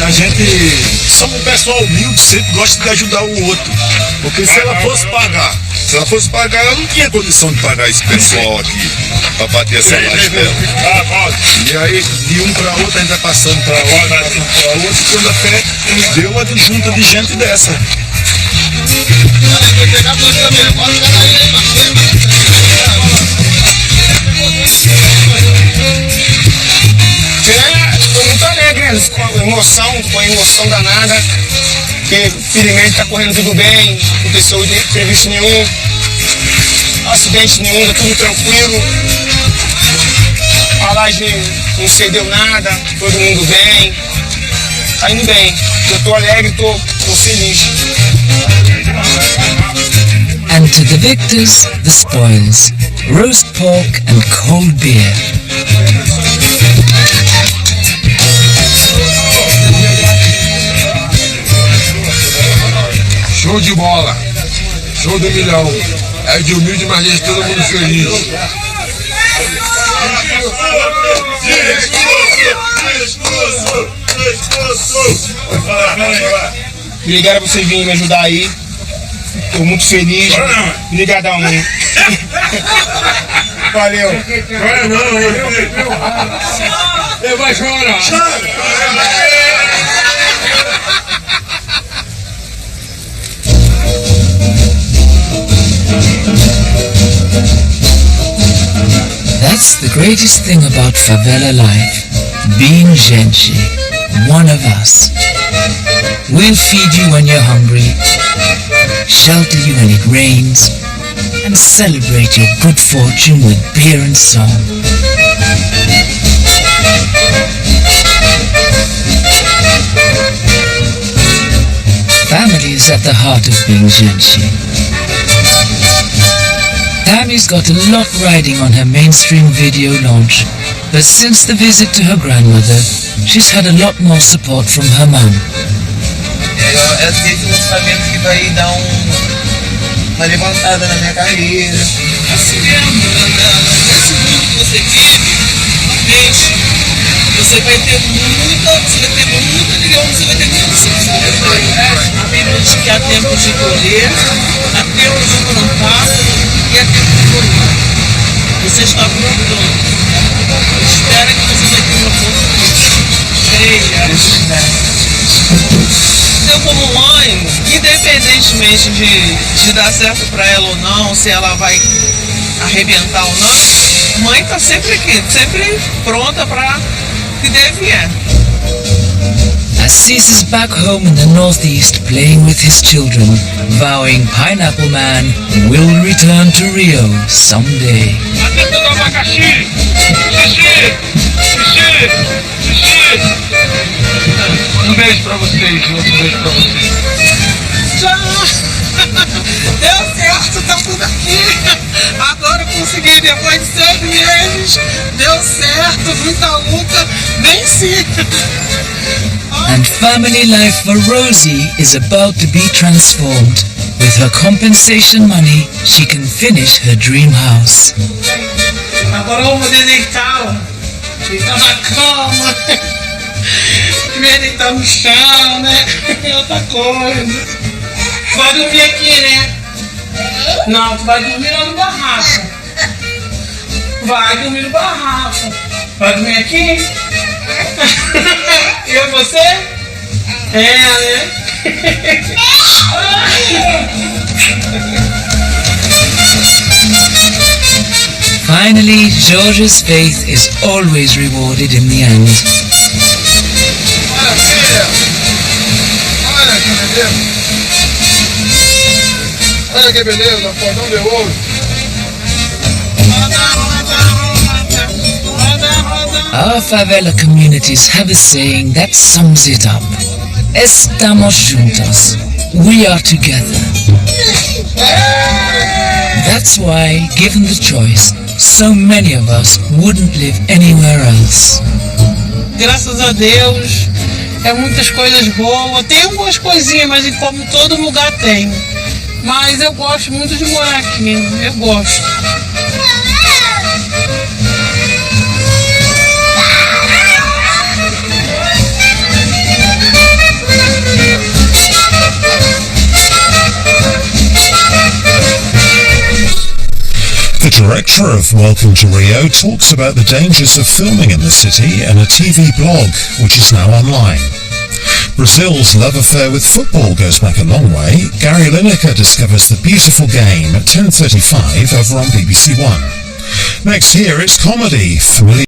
[SPEAKER 5] A gente, somos um pessoal humilde, sempre gosta de ajudar o outro. Porque se ela fosse pagar, ela não tinha condição de pagar esse pessoal aqui para bater essa laje dela. E aí, de um para outro, ainda passando para outro, e quando até deu uma junta de gente dessa.
[SPEAKER 3] Tô muito alegre, né? Com a emoção danada, porque felizmente tá correndo tudo bem, não aconteceu de imprevisto nenhum, acidente nenhum, tá tudo tranquilo, a laje não cedeu nada, todo mundo bem, tá indo bem, eu tô alegre, tô feliz.
[SPEAKER 1] And to the victors, the spoils. Roast pork and cold beer.
[SPEAKER 10] Show de bola, show do milhão, é de humilde, mas deixa todo mundo feliz.
[SPEAKER 3] Obrigado por você vir me ajudar aí, tô muito feliz, obrigadão, mãe. Valeu.
[SPEAKER 10] Chora não, ele vai chorar.
[SPEAKER 1] That's the greatest thing about favela life, being gente, one of us. We'll feed you when you're hungry, shelter you when it rains, and celebrate your good fortune with beer and song. Family is at the heart of being gente. Tammy's got a lot riding on her mainstream video launch, but since the visit to her grandmother, she's had a lot more support from her mum.
[SPEAKER 4] Ela teve um lançamento que vai dar uma levantada na minha carreira.
[SPEAKER 2] Assim mesmo, nesse mundo que você vive, deixe. Você vai ter muita ligação, você vai ter muita sensibilidade. A Bíblia diz que há tempo de colher, há tempo de plantar e há tempo de colher. Você está plantando. Espera que você vai ter uma oportunidade. Eu como mãe, independentemente de dar certo para ela ou não, se ela vai arrebentar ou não, mãe tá sempre aqui, sempre pronta para que der vier.
[SPEAKER 1] As Cease is back home in the Northeast playing with his children, vowing Pineapple Man will return to Rio someday.
[SPEAKER 3] Atenção do abacaxi! Xixi! Um beijo pra vocês, outro beijo pra vocês.
[SPEAKER 2] Já! Deu certo, tá tudo aqui! Agora eu consegui, depois de 6 meses, deu certo, muita luta, venci!
[SPEAKER 1] And family life for Rosie is about to be transformed. With her compensation money, she can finish her dream house.
[SPEAKER 2] Agora eu vou poder deitar, ó. Deitar na cama. Primeiro deitar no chão, né? É outra coisa. Vai dormir aqui, né? Não, tu vai dormir lá no barraco. Vai dormir no barraco. Vai dormir aqui? Eu e você? É, né?
[SPEAKER 1] Finally, George's faith is always rewarded in the end.
[SPEAKER 5] Olha que beleza! Olha que beleza, cordão de ouro!
[SPEAKER 1] Our favela communities have a saying that sums it up. Estamos juntos. We are together. That's why, given the choice, so many of us wouldn't live anywhere else.
[SPEAKER 2] Graças a Deus, é muitas coisas boas. Tem algumas coisinhas, mas como todo lugar tem. Mas eu gosto muito de morar aqui. Eu gosto.
[SPEAKER 11] The director of Welcome to Rio talks about the dangers of filming in the city in a TV blog, which is now online. Brazil's love affair with football goes back a long way. Gary Lineker discovers the beautiful game at 10:35 over on BBC One. Next here, it's comedy. Familiar